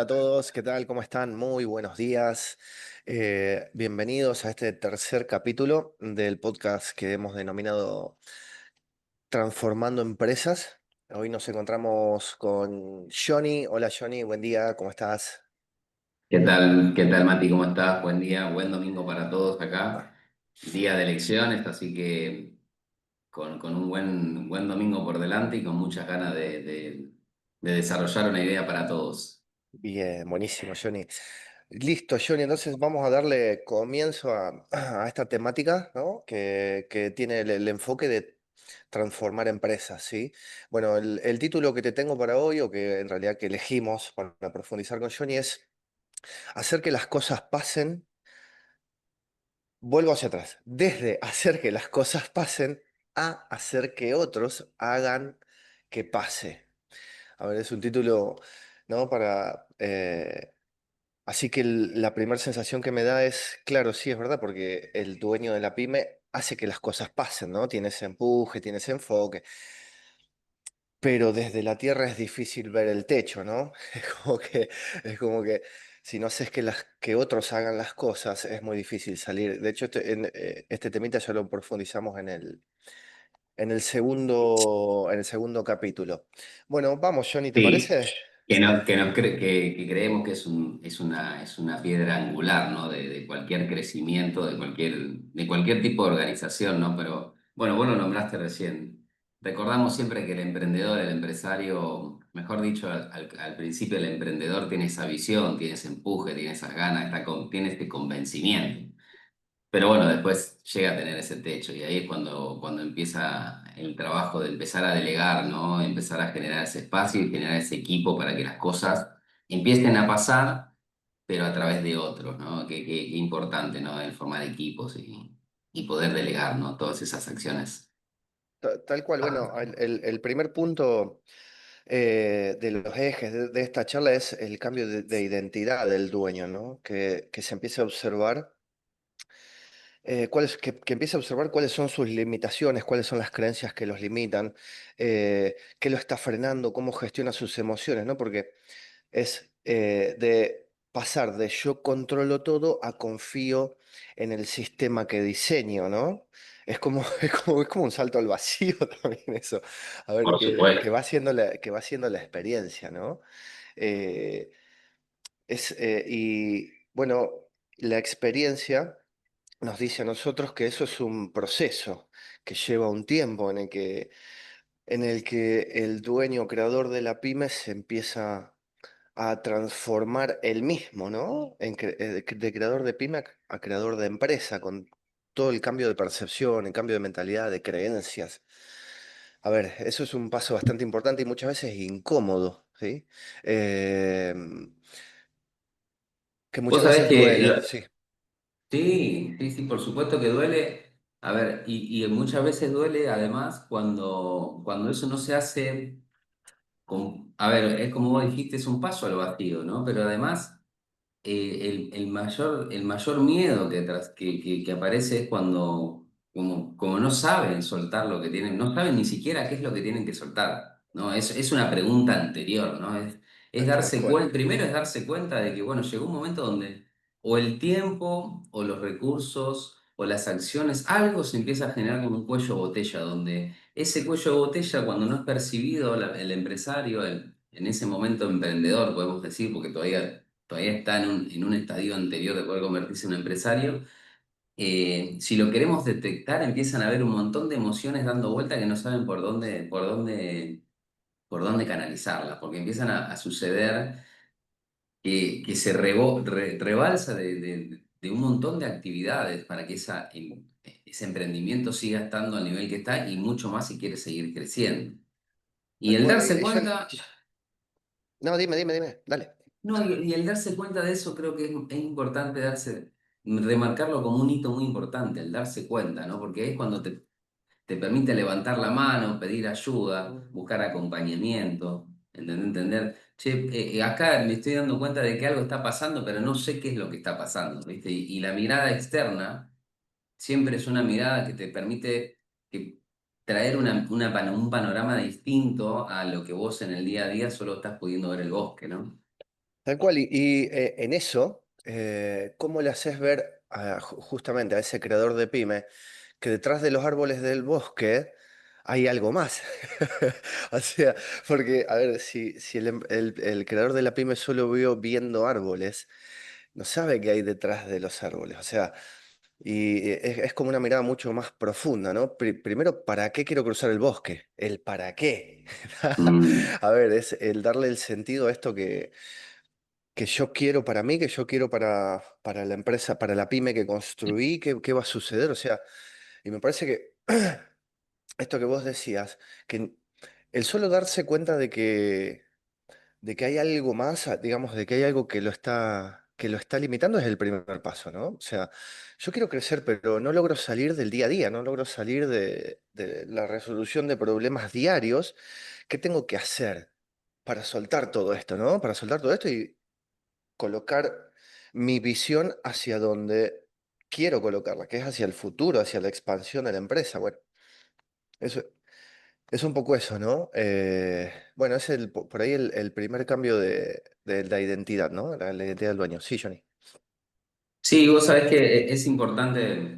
a todos, ¿qué tal? ¿Cómo están? Muy buenos días. Bienvenidos a este tercer capítulo del podcast que hemos denominado Transformando Empresas. Hoy nos encontramos con Johnny. Hola Johnny, buen día, ¿cómo estás? Qué tal, Mati? ¿Cómo estás? Buen día, buen domingo para todos acá. Día de elecciones, así que con un buen domingo por delante y con muchas ganas de desarrollar una idea para todos. Bien, buenísimo Johnny. Listo Johnny, entonces vamos a darle comienzo a esta temática, ¿no? Que tiene el enfoque de transformar empresas, ¿sí? Bueno, el título que te tengo para hoy, o que en realidad que elegimos para profundizar con Johnny, es hacer que las cosas pasen. Vuelvo hacia atrás, desde hacer que las cosas pasen a hacer que otros hagan que pase. A ver, es un título, ¿no? Así que la primera sensación que me da es, claro, sí, es verdad, porque el dueño de la pyme hace que las cosas pasen, ¿no? Tiene ese empuje, tiene ese enfoque, pero desde la tierra es difícil ver el techo, ¿no? Es como que si no haces que otros hagan las cosas, es muy difícil salir. De hecho, este temita ya lo profundizamos en el segundo capítulo. Bueno, vamos, Johnny, ¿te Sí, parece? que creemos que es una piedra angular, ¿no? De cualquier crecimiento, de cualquier tipo de organización, ¿no? Pero bueno, vos lo nombraste recién. Recordamos siempre que el emprendedor, el empresario, mejor dicho, al principio el emprendedor tiene esa visión, tiene ese empuje, tiene esas ganas, tiene este convencimiento. Pero bueno, después llega a tener ese techo y ahí es cuando empieza el trabajo de empezar a delegar, ¿no? Empezar a generar ese espacio y generar ese equipo para que las cosas empiecen a pasar, pero a través de otros, ¿no? Qué importante, ¿no? El formar equipos y poder delegar, ¿no? Todas esas acciones. Tal cual, bueno, el primer punto de los ejes de esta charla es el cambio de identidad del dueño, ¿no? Que se empiece a observar, que empiece a observar cuáles son sus limitaciones, cuáles son las creencias que los limitan, qué lo está frenando, cómo gestiona sus emociones, ¿no? Porque es de pasar de yo controlo todo a confío en el sistema que diseño, ¿no? Es como un salto al vacío también eso. A ver, Por que supuesto. va siendo la experiencia, ¿no? Eh, y bueno, la experiencia nos dice a nosotros que eso es un proceso que lleva un tiempo en el que el dueño creador de la pyme se empieza a transformar él mismo, ¿no? De creador de pyme a creador de empresa, con todo el cambio de percepción, el cambio de mentalidad, de creencias. A ver, eso es un paso bastante importante y muchas veces incómodo, ¿sí? Eh, que Vos muchas sabés veces que duele, sí. sí, por supuesto que duele. A ver, y muchas veces duele además cuando eso no se hace. A ver, es como vos dijiste, es un paso al vacío, ¿no? Pero además, el mayor miedo que aparece es cuando, como no saben soltar lo que tienen, no saben ni siquiera qué es lo que tienen que soltar, ¿no? Es una pregunta anterior, ¿no? Es Tal darse cual. cuenta, primero es darse cuenta de que, bueno, llegó un momento donde o el tiempo, o los recursos, o las acciones, algo se empieza a generar como un cuello de botella, donde ese cuello de botella, cuando no es percibido, el empresario, en ese momento emprendedor, podemos decir, porque todavía está en un estadio anterior de poder convertirse en un empresario, si lo queremos detectar, empiezan a haber un montón de emociones dando vuelta que no saben por dónde canalizarlas, porque empiezan a suceder que rebalsa de un montón de actividades para que ese emprendimiento siga estando al nivel que está y mucho más si quiere seguir creciendo. Y Tal el cual. darse cuenta, No, dime, dale. no, y el darse cuenta de eso creo que es importante remarcarlo como un hito muy importante, el darse cuenta, ¿no? Porque es cuando te permite levantar la mano, pedir ayuda, buscar acompañamiento, entender, che, acá me estoy dando cuenta de que algo está pasando, pero no sé qué es lo que está pasando, ¿viste? Y la mirada externa siempre es una mirada que te permite traer un panorama distinto a lo que vos en el día a día solo estás pudiendo ver el bosque, ¿no? Tal cual, en eso, ¿cómo le haces ver justamente a ese creador de pyme que detrás de los árboles del bosque hay algo más? O sea, porque, a ver, si el creador de la pyme solo vio viendo árboles, no sabe qué hay detrás de los árboles. O sea, es como una mirada mucho más profunda, ¿no? Primero, ¿para qué quiero cruzar el bosque? El para qué. Mm. A ver, es el darle el sentido a esto que yo quiero para mí, que yo quiero para la empresa, para la pyme que construí, qué va a suceder. O sea, y me parece que esto que vos decías, que el solo darse cuenta de que hay algo más, digamos, de que hay algo que lo está limitando es el primer paso, ¿no? O sea, yo quiero crecer, pero no logro salir del día a día, no logro salir de la resolución de problemas diarios. ¿Qué tengo que hacer para soltar todo esto, ¿no? Para soltar todo esto y colocar mi visión hacia donde quiero colocarla, que es hacia el futuro, hacia la expansión de la empresa. Bueno, eso es un poco eso, ¿no? Bueno, es por ahí el primer cambio de la identidad, ¿no? La identidad del dueño. Sí, Johnny. Sí, vos sabés que es importante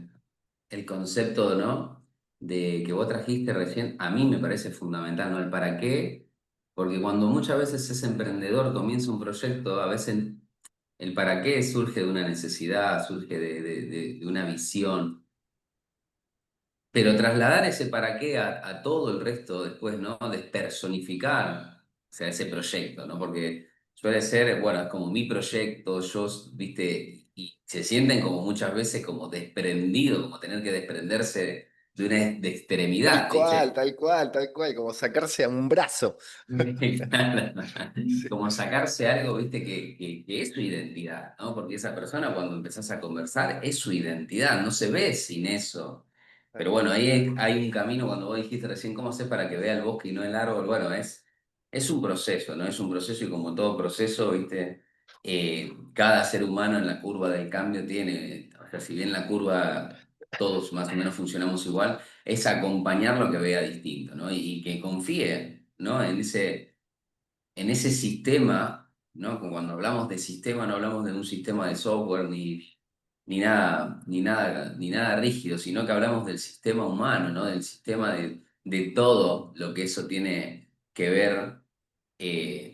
el concepto, ¿no? De que vos trajiste recién, a mí me parece fundamental, ¿no? El para qué, porque cuando muchas veces ese emprendedor comienza un proyecto, a veces el para qué surge de una necesidad, surge de una visión. Pero trasladar ese para qué a todo el resto después, ¿no? Despersonificar, o sea, ese proyecto, ¿no? Porque suele ser, bueno, es como mi proyecto, yo, viste, y se sienten como muchas veces como desprendidos, como tener que desprenderse de una de extremidad, ¿viste? Tal cual, tal cual, como sacarse a un brazo. Claro. Sí, Como sacarse algo, viste, que es su identidad, ¿no? Porque esa persona cuando empezás a conversar es su identidad, no se ve sin eso. tal Pero bueno, cual. ahí hay un camino, cuando vos dijiste recién, ¿cómo haces para que vea el bosque y no el árbol? Bueno, es un proceso, ¿no? Es un proceso y como todo proceso, viste, cada ser humano en la curva del cambio tiene, o sea, si bien la curva todos más o menos funcionamos igual, es acompañar lo que vea distinto, ¿no? Y que confíe, ¿no? En ese sistema, ¿no? Como cuando hablamos de sistema, no hablamos de un sistema de software ni nada rígido, sino que hablamos del sistema humano, ¿no? Del sistema de todo lo que eso tiene que ver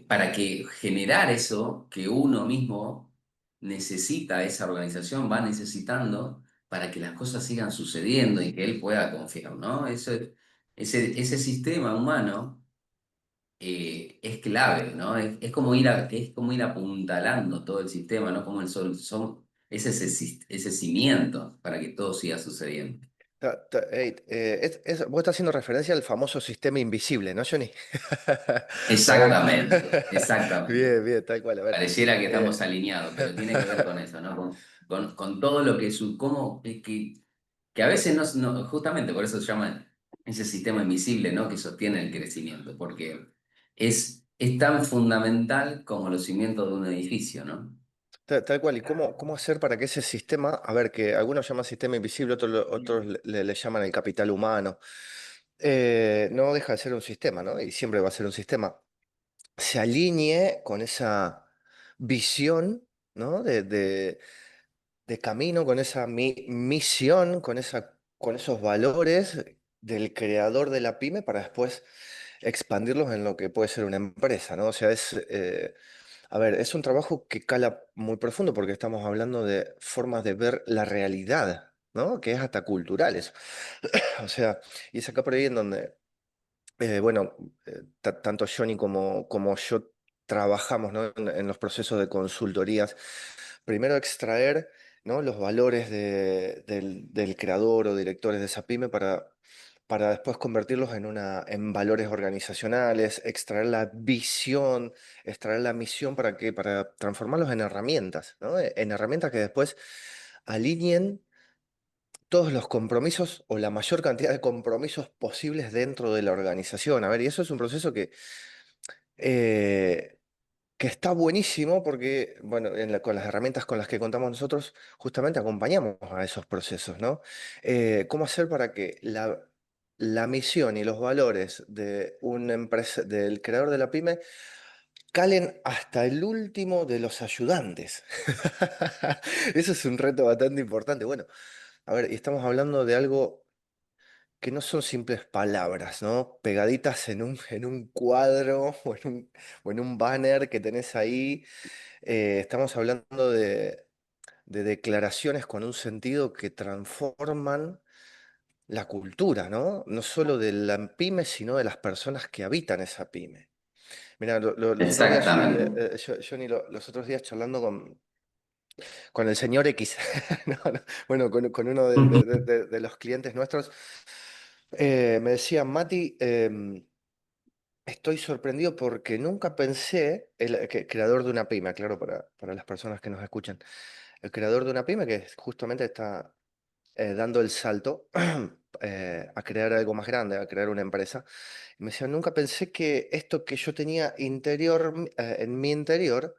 para que generar eso que uno mismo necesita, esa organización va necesitando para que las cosas sigan sucediendo y que él pueda confiar, ¿no? Ese sistema humano es clave, ¿no? Es como ir apuntalando todo el sistema, ¿no? Como el sol, es ese cimiento para que todo siga sucediendo. Ey, vos estás haciendo referencia al famoso sistema invisible, ¿no, Johnny? A ver. Exactamente, exactamente. Bien, bien, tal cual. A ver. Pareciera que eh, estamos alineados, pero tiene que ver con eso, ¿no? Con todo lo que cómo, que a veces justamente por eso se llama ese sistema invisible, ¿no? Que sostiene el crecimiento, porque es tan fundamental como los cimientos de un edificio, ¿no? Tal cual, ¿y cómo hacer para que ese sistema, a ver, que algunos llaman sistema invisible, otros le llaman el capital humano, no deja de ser un sistema, ¿no? Y siempre va a ser un sistema, se alinee con esa visión, ¿no? De camino, con esa misión, con esos valores del creador de la pyme para después expandirlos en lo que puede ser una empresa, ¿no? O sea, a ver, es un trabajo que cala muy profundo porque estamos hablando de formas de ver la realidad, ¿no? Que es hasta cultural eso. O sea, y es acá por ahí en donde bueno, tanto Johnny como yo trabajamos, ¿no? en los procesos de consultorías. Primero extraer, ¿no? los valores del creador o directores de esa pyme para después convertirlos en valores organizacionales, extraer la visión, extraer la misión para transformarlos en herramientas, ¿no? En herramientas que después alineen todos los compromisos o la mayor cantidad de compromisos posibles dentro de la organización. A ver, y eso es un proceso eh, que está buenísimo porque, bueno, con las herramientas con las que contamos nosotros, justamente acompañamos a esos procesos, ¿no? ¿Cómo hacer para que la misión y los valores de una empresa, del creador de la pyme, calen hasta el último de los ayudantes. Eso es un reto bastante importante. Bueno, a ver, y estamos hablando de algo que no son simples palabras, ¿no? Pegaditas en un cuadro o en un banner que tenés ahí. Estamos hablando de declaraciones con un sentido que transforman la cultura, ¿no? No solo de la pyme, sino de las personas que habitan esa pyme. Mira, los otros días, Exactamente. Johnny, los otros días charlando con el señor X, no, no, bueno, con uno de los clientes nuestros, me decía, Mati, estoy sorprendido porque nunca pensé, creador de una pyme, claro, para las personas que nos escuchan, el creador de una pyme que justamente está dando el salto a crear algo más grande, a crear una empresa. Y me decía, nunca pensé que esto que yo tenía en mi interior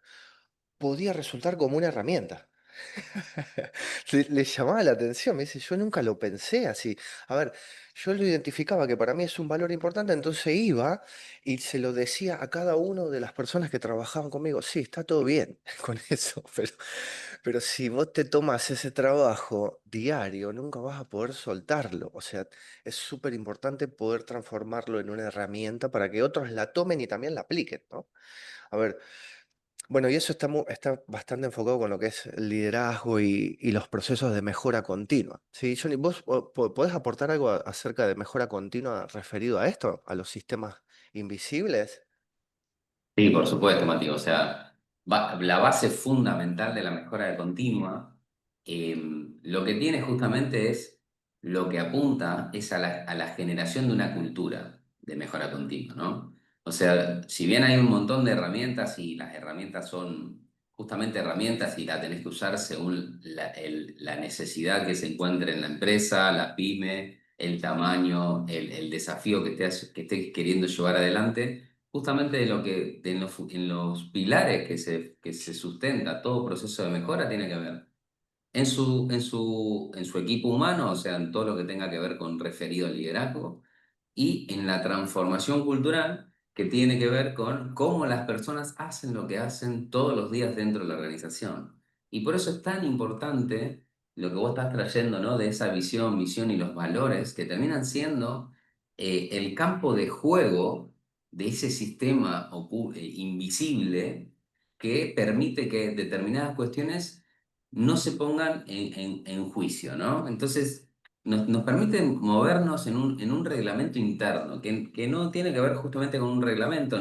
podía resultar como una herramienta. Le llamaba la atención, me dice, yo nunca lo pensé así. A ver, yo lo identificaba que para mí es un valor importante, entonces iba y se lo decía a cada uno de las personas que trabajaban conmigo, sí, está todo bien con eso, pero si vos te tomas ese trabajo diario, nunca vas a poder soltarlo. O sea, es súper importante poder transformarlo en una herramienta para que otros la tomen y también la apliquen, ¿no? A ver, bueno, y eso está bastante enfocado con lo que es el liderazgo y los procesos de mejora continua. Sí, Johnny, ¿vos podés aportar algo acerca de mejora continua referido a esto, a los sistemas invisibles? Sí, por supuesto, Mati. O sea, la base fundamental de la mejora de continua, eh, lo que tiene justamente es, lo que apunta es a la generación de una cultura de mejora continua, ¿no? O sea, si bien hay un montón de herramientas y las herramientas son justamente herramientas y la tenés que usar según la necesidad que se encuentre en la empresa, la pyme, el tamaño, el desafío que estés queriendo llevar adelante. Justamente de lo que en los pilares que se sustenta todo proceso de mejora tiene que ver en su equipo humano, o sea, en todo lo que tenga que ver con referido al liderazgo, y en la transformación cultural que tiene que ver con cómo las personas hacen lo que hacen todos los días dentro de la organización. Y por eso es tan importante lo que vos estás trayendo, ¿no? De esa visión, misión y los valores que terminan siendo el campo de juego de ese sistema invisible que permite que determinadas cuestiones no se pongan en juicio, ¿no? Entonces, nos permite movernos en un reglamento interno, que no tiene que ver justamente con un reglamento,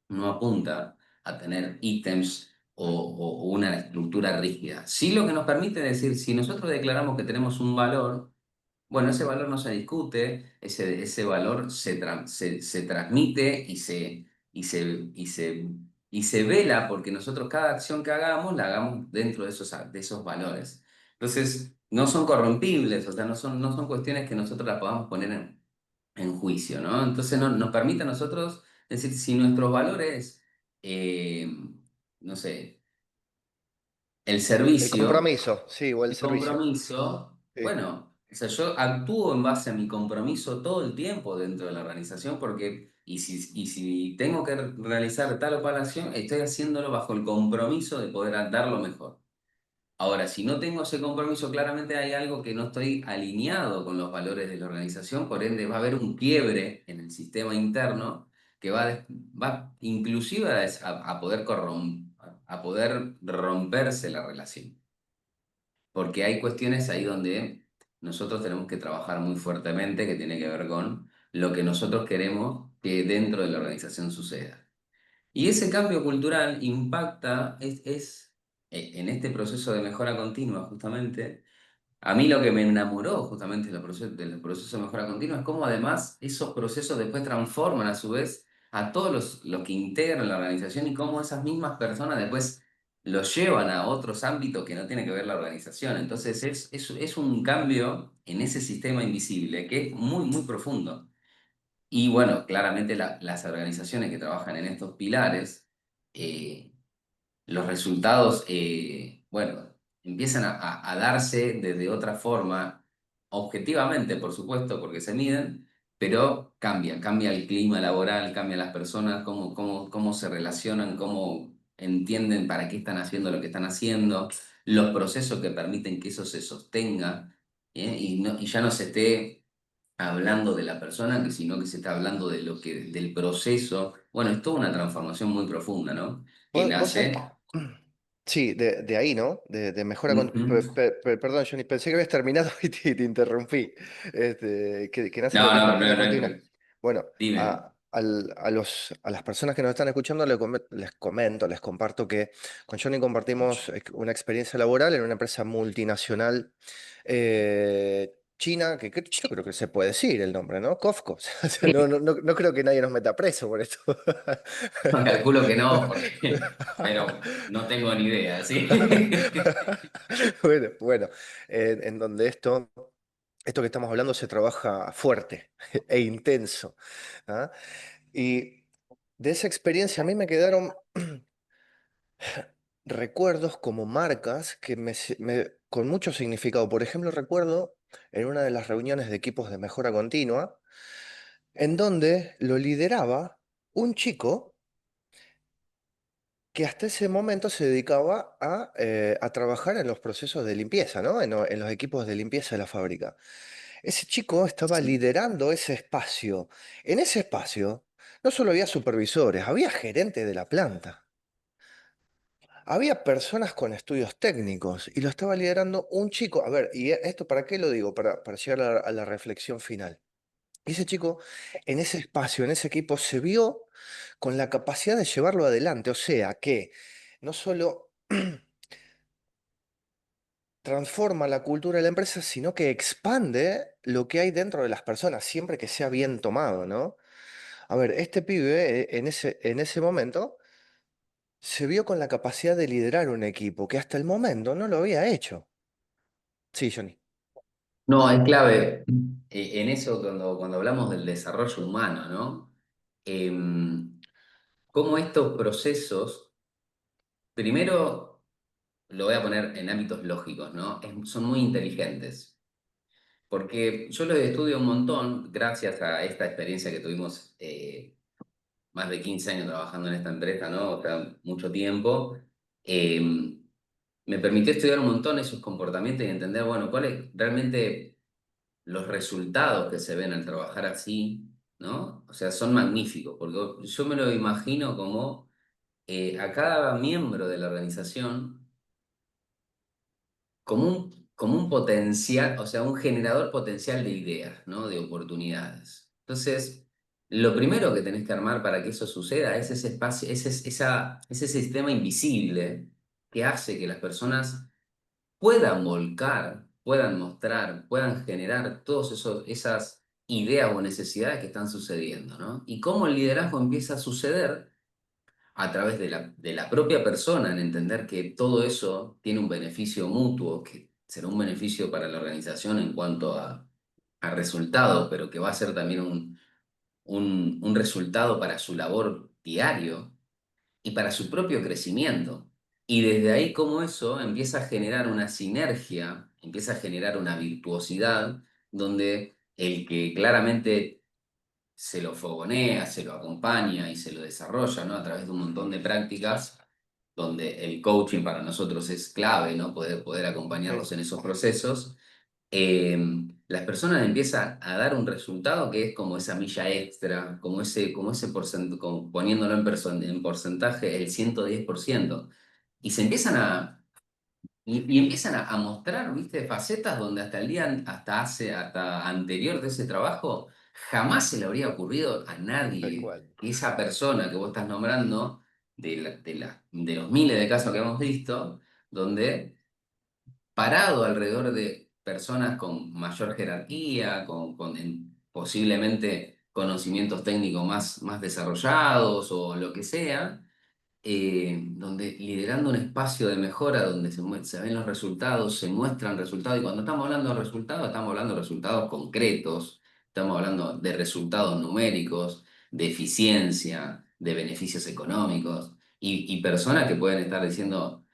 no apunta a tener ítems o una estructura rígida. Sí, lo que nos permite decir, si nosotros declaramos que tenemos un valor, bueno, ese valor no se discute, ese valor se transmite y se vela porque nosotros cada acción que hagamos la hagamos dentro de esos valores. Entonces, no son corrompibles, o sea, no son cuestiones que nosotros las podamos poner en juicio, ¿no? Entonces, nos permite a nosotros decir, si nuestros valores, eh, no sé, el El servicio, compromiso, sí, o el el servicio. compromiso, Sí. bueno, o sea, yo actúo en base a mi compromiso todo el tiempo dentro de la organización porque, y si tengo que realizar tal o cual acción, estoy haciéndolo bajo el compromiso de poder dar lo mejor. Ahora, si no tengo ese compromiso, claramente hay algo que no estoy alineado con los valores de la organización, por ende va a haber un quiebre en el sistema interno que va inclusive a poder a poder romperse la relación porque hay cuestiones ahí donde nosotros tenemos que trabajar muy fuertemente, que tiene que ver con lo que nosotros queremos que dentro de la organización suceda. Y ese cambio cultural impacta, en este proceso de mejora continua, justamente, a mí lo que me enamoró justamente de los procesos de mejora continua es cómo además esos procesos después transforman a su vez a todos los que integran la organización y cómo esas mismas personas después los llevan a otros ámbitos que no tiene que ver la organización. Entonces es un cambio en ese sistema invisible que es muy, muy profundo. Y bueno, claramente las organizaciones que trabajan en estos pilares, eh, los resultados, bueno, empiezan a darse desde otra forma, objetivamente, por supuesto, porque se miden, pero cambia el clima laboral, cambian las personas, cómo se relacionan, cómo entienden para qué están haciendo lo que están haciendo, los procesos que permiten que eso se sostenga, y ya no se esté hablando de la persona, sino que se está hablando de del proceso. Bueno, es toda una transformación muy profunda, ¿no? Que Vos sabés nace. sí, de ahí, ¿no? De mejora. Ujú. Perdón, Johnny, pensé que habías terminado y te interrumpí. Que nace de No, la no, economía no, continua. no, Bueno, dime. a las personas que nos están escuchando les comento, les comparto que con Johnny compartimos una experiencia laboral en una empresa multinacional china, yo creo que se puede decir el nombre, ¿no? Kofco. O sea, no creo que nadie nos meta preso por esto. Calculo que no, porque, pero no tengo ni idea, ¿sí? Bueno, en donde esto que estamos hablando se trabaja fuerte e intenso. ¿Ah? Y de esa experiencia a mí me quedaron recuerdos como marcas con mucho significado. Por ejemplo, recuerdo en una de las reuniones de equipos de mejora continua, en donde lo lideraba un chico que hasta ese momento se dedicaba a trabajar en los procesos de limpieza, ¿no? En los equipos de limpieza de la fábrica. Ese chico estaba liderando ese espacio. En ese espacio no solo había supervisores, había gerentes de la planta. Había personas con estudios técnicos y lo estaba liderando un chico. A ver, ¿y esto para qué lo digo? Para llegar a la reflexión final. Y ese chico, en ese espacio, en ese equipo, se vio con la capacidad de llevarlo adelante. O sea que no solo transforma la cultura de la empresa, sino que expande lo que hay dentro de las personas, siempre que sea bien tomado, ¿no? A ver, este pibe en ese momento se vio con la capacidad de liderar un equipo que hasta el momento no lo había hecho. Sí, Johnny. No, es clave en eso cuando hablamos del desarrollo humano, ¿no? Cómo estos procesos, primero lo voy a poner en ámbitos lógicos, ¿no? Son muy inteligentes. Porque yo los estudio un montón gracias a esta experiencia que tuvimos más de 15 años trabajando en esta empresa, ¿no? O sea, mucho tiempo. Eh, Me permitió estudiar un montón esos comportamientos y entender, bueno, cuáles realmente los resultados que se ven al trabajar así, ¿no? O sea, son magníficos, porque yo me lo imagino como a cada miembro de la organización como un potencial, o sea, un generador potencial de ideas, ¿no? De oportunidades. Entonces, lo primero que tenés que armar para que eso suceda es ese espacio, ese sistema invisible que hace que las personas puedan volcar, puedan mostrar, puedan generar todas esas ideas o necesidades que están sucediendo, ¿no? Y cómo el liderazgo empieza a suceder a través de la propia persona en entender que todo eso tiene un beneficio mutuo, que será un beneficio para la organización en cuanto a resultados, pero que va a ser también un resultado para su labor diario y para su propio crecimiento. Y desde ahí cómo eso empieza a generar una sinergia, empieza a generar una virtuosidad, donde el que claramente se lo fogonea, se lo acompaña y se lo desarrolla, ¿no? A través de un montón de prácticas, donde el coaching para nosotros es clave, ¿no? Poder Sí, acompañarlos en esos procesos. eh, las personas empiezan a dar un resultado que es como esa milla extra, como ese poniéndolo en porcentaje, el 110%. Y se empiezan y empiezan a mostrar, ¿viste? Facetas donde hasta el día, hasta anterior de ese trabajo, jamás se le habría ocurrido a tal nadie cual. que esa persona que vos estás nombrando, de los miles de casos que hemos visto, donde parado alrededor de personas con mayor jerarquía, posiblemente conocimientos técnicos más desarrollados o lo que sea, donde liderando un espacio de mejora donde se ven los resultados, se muestran resultados, y cuando estamos hablando de resultados, estamos hablando de resultados concretos, estamos hablando de resultados numéricos, de eficiencia, de beneficios económicos, y personas que pueden estar diciendo,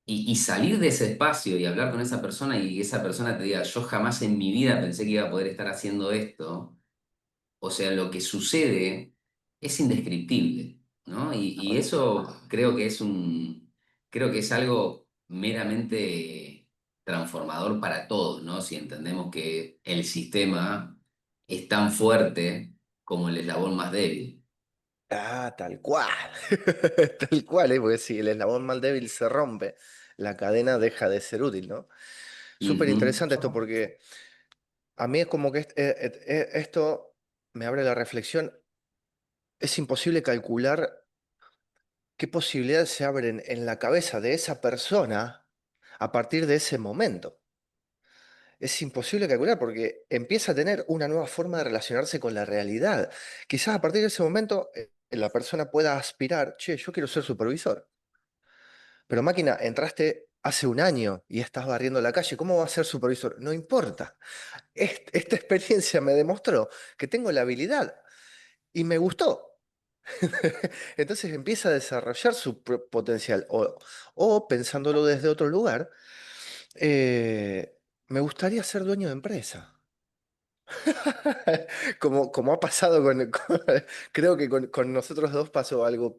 y salir de ese espacio y hablar con esa persona y esa persona te diga, yo jamás en mi vida pensé que iba a poder estar haciendo esto, O sea, lo que sucede es indescriptible, ¿no? Y eso creo que es algo meramente transformador para todos, ¿no? Si entendemos que el sistema es tan fuerte como el eslabón más débil. Ah, tal cual. Tal cual, ¿eh? Porque si el eslabón mal débil se rompe, la cadena deja de ser útil, ¿no? Súper Ujú. interesante esto porque a mí es como que esto me abre la reflexión. Es imposible calcular qué posibilidades se abren en la cabeza de esa persona a partir de ese momento. Es imposible calcular porque empieza a tener una nueva forma de relacionarse con la realidad. Quizás a partir de ese momento la persona pueda aspirar, che, yo quiero ser supervisor. Pero máquina, entraste hace un año y estás barriendo la calle, ¿cómo vas a ser supervisor? No importa. Esta experiencia me demostró que tengo la habilidad y me gustó. Entonces empieza a desarrollar su potencial. O pensándolo desde otro lugar, me gustaría ser dueño de empresa. Como ha pasado creo que con nosotros dos pasó algo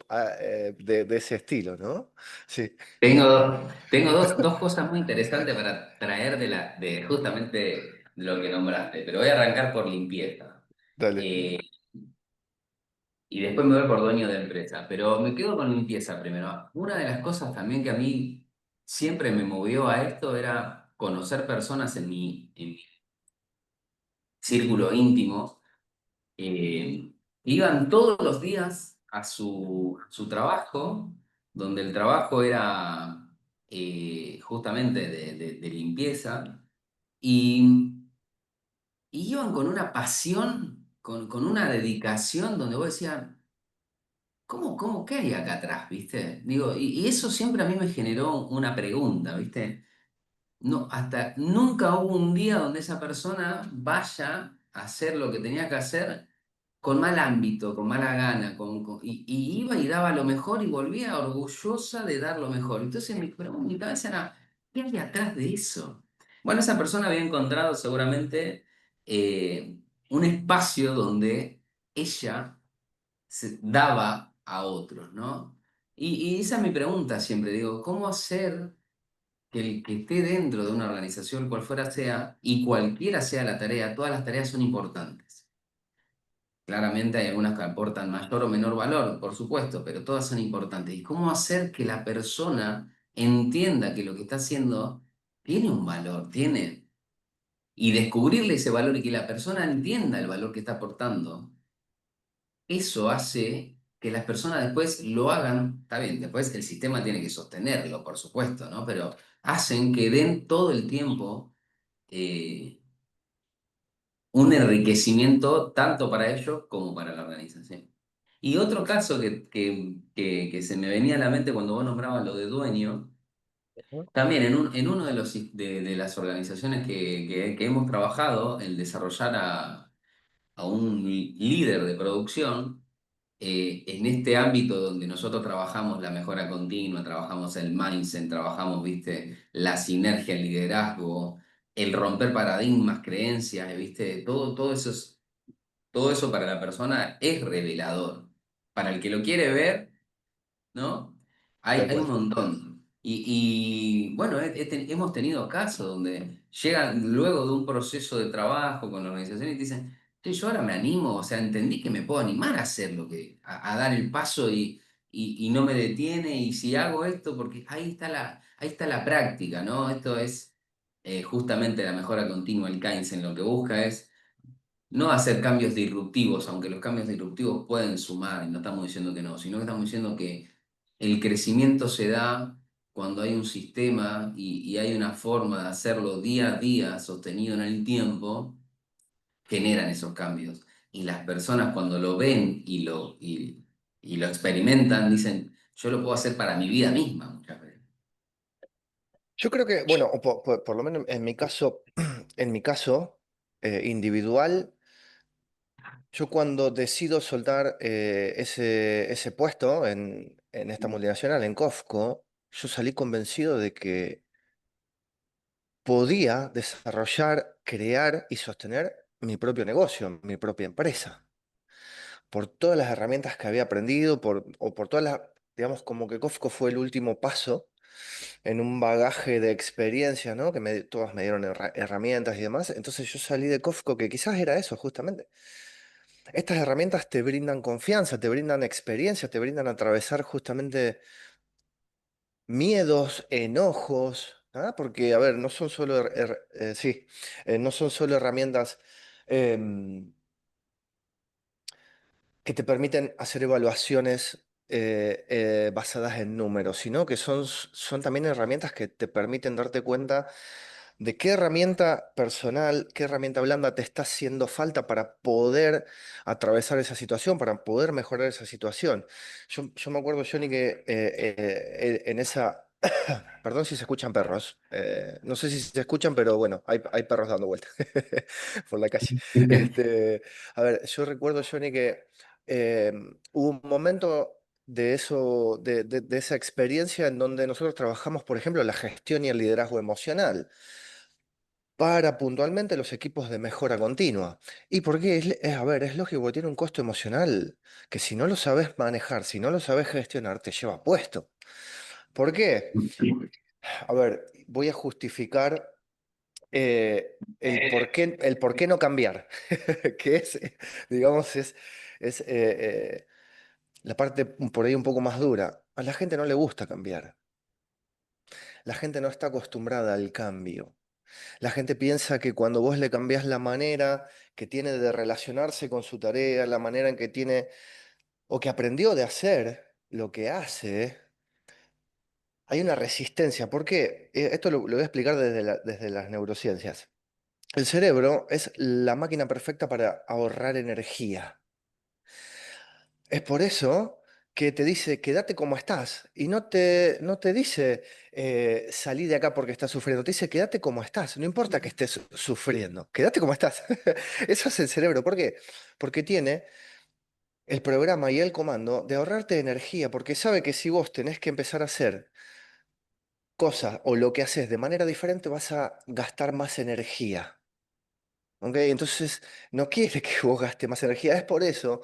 de ese estilo, ¿no? Sí, Tengo dos cosas muy interesantes para traer de justamente lo que nombraste, pero voy a arrancar por limpieza. dale. Eh, y después me voy por dueño de empresa, pero me quedo con limpieza primero. Una de las cosas también que a mí siempre me movió a esto era conocer personas en mi círculo íntimo. eh, Iban todos los días a su trabajo, donde el trabajo era justamente de limpieza, y iban con una pasión, con una dedicación, donde vos decías, qué hay acá atrás, ¿viste? Digo, y eso siempre a mí me generó una pregunta, ¿viste? No, hasta nunca hubo un día donde esa persona vaya a hacer lo que tenía que hacer con mal ámbito, con mala gana, y iba y daba lo mejor y volvía orgullosa de dar lo mejor. Entonces mi cabeza era, ¿qué hay atrás de eso? Bueno, esa persona había encontrado seguramente un espacio donde ella se daba a otros, ¿no? Y esa es mi pregunta siempre, digo, ¿cómo hacer que el que esté dentro de una organización, cual fuera sea, y cualquiera sea la tarea, todas las tareas son importantes? Claramente hay algunas que aportan mayor o menor valor, por supuesto, pero todas son importantes. ¿Y cómo hacer que la persona entienda que lo que está haciendo tiene un valor, y descubrirle ese valor y que la persona entienda el valor que está aportando? Eso hace que las personas después lo hagan, está bien, después el sistema tiene que sostenerlo, por supuesto, ¿no? Pero hacen que den todo el tiempo eh, un enriquecimiento tanto para ellos como para la organización. Y otro caso que se me venía a la mente cuando vos nombrabas lo de dueño, Ujú. también en uno de las organizaciones que hemos trabajado, el desarrollar a un líder de producción, en este ámbito donde nosotros trabajamos la mejora continua, trabajamos el mindset, trabajamos, viste, la sinergia, el liderazgo, el romper paradigmas, creencias, viste, todo eso para la persona es revelador. Para el que lo quiere ver, ¿no? Tal Hay un cual. montón. Bueno, hemos tenido casos donde llegan luego de un proceso de trabajo con la organización y te dicen, "Che, yo ahora me animo, o sea, entendí que me puedo animar a hacer a dar el paso y no me detiene, y si hago esto, porque ahí está la práctica, ¿no? Esto es justamente la mejora continua, el Kaizen, lo que busca es no hacer cambios disruptivos, aunque los cambios disruptivos pueden sumar, y no estamos diciendo que no, sino que estamos diciendo que el crecimiento se da cuando hay un sistema y hay una forma de hacerlo día a día, sostenido en el tiempo, generan esos cambios. Y las personas cuando lo ven y lo experimentan, dicen, yo lo puedo hacer para mi vida misma muchas veces. Yo creo que, bueno, o por lo menos en mi caso individual, yo cuando decido soltar ese puesto en esta multinacional, en Cofco, yo salí convencido de que podía desarrollar, crear y sostener mi propio negocio, mi propia empresa. por todas las herramientas que había aprendido, o por todas las, digamos, como que Kofko fue el último paso en un bagaje de experiencia, ¿no? Todas me dieron herramientas y demás. Entonces yo salí de Kofko, que quizás era eso, justamente. Estas herramientas te brindan confianza, te brindan experiencia, te brindan atravesar justamente miedos, enojos, ¿ah? Porque, a ver, no son solo, sí, no son solo herramientas em, que te permiten hacer evaluaciones basadas en números, sino que son también herramientas que te permiten darte cuenta de qué herramienta personal, qué herramienta blanda te está haciendo falta para poder atravesar esa situación, para poder mejorar esa situación. Yo me acuerdo, Johnny, que en esa... Perdón si se escuchan perros. No sé si se escuchan, pero bueno, hay perros dando vueltas por la calle. Este, a ver, yo recuerdo, Johnny, que eh, hubo un momento de eso, de esa experiencia en donde nosotros trabajamos, por ejemplo, la gestión y el liderazgo emocional para puntualmente los equipos de mejora continua. ¿Y por qué? A ver, es lógico que tiene un costo emocional que si no lo sabes manejar, si no lo sabes gestionar, te lleva puesto. ¿Por qué? A ver, voy a justificar el por qué no cambiar, que es, digamos, es la parte por ahí un poco más dura. A la gente no le gusta cambiar. La gente no está acostumbrada al cambio. La gente piensa que cuando vos le cambiás la manera que tiene de relacionarse con su tarea, la manera en que tiene o que aprendió de hacer lo que hace, hay una resistencia. ¿Por qué? Esto lo voy a explicar desde las neurociencias. El cerebro es la máquina perfecta para ahorrar energía. Es por eso que te dice, quédate como estás. Y no te dice, salí de acá porque estás sufriendo. Te dice, quédate como estás. No importa que estés sufriendo. Quédate como estás. Eso es el cerebro. ¿Por qué? Porque tiene el programa y el comando de ahorrarte energía. Porque sabe que si vos tenés que empezar a hacer cosas o lo que haces de manera diferente, vas a gastar más energía. ¿Ok? Entonces, no quiere que vos gastes más energía. Es por eso